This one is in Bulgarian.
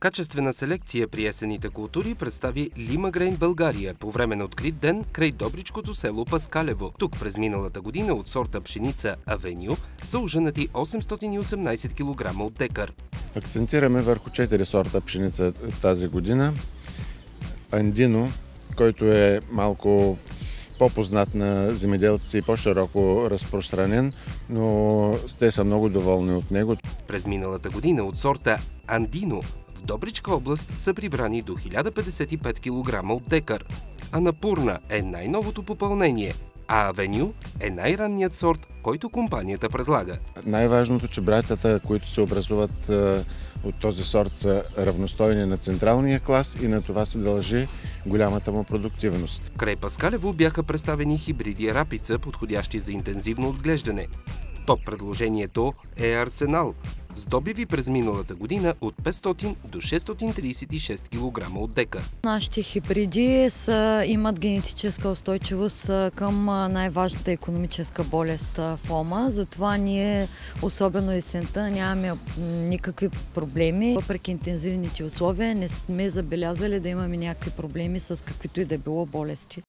Качествена селекция при есенните култури представи Лимагрейн България по време на открит ден край добричкото село Паскалево. Тук през миналата година от сорта пшеница Авеню са оженати 818 кг от декар. Акцентираме върху 4 сорта пшеница тази година. Андино, който е малко по-познат на земеделците и по-широко разпространен, но те са много доволни от него. През миналата година от сорта Андино в Добричка област са прибрани до 1055 кг от декар. Анапурна е най-новото попълнение, а Авеню е най-ранният сорт, който компанията предлага. Най-важното, че братята, които се образуват от този сорт, са равностойни на централния клас и на това се дължи голямата му продуктивност. Край Паскалево бяха представени хибриди рапица, подходящи за интензивно отглеждане. Топ предложението е Арсенал с добиви през миналата година от 500 до 636 кг от декар. Нашите хибриди имат генетическа устойчивост към най-важната икономическа болест ФОМа. Затова ние, особено есента, нямаме никакви проблеми. Въпреки интензивните условия не сме забелязали да имаме някакви проблеми с каквито и да било болести.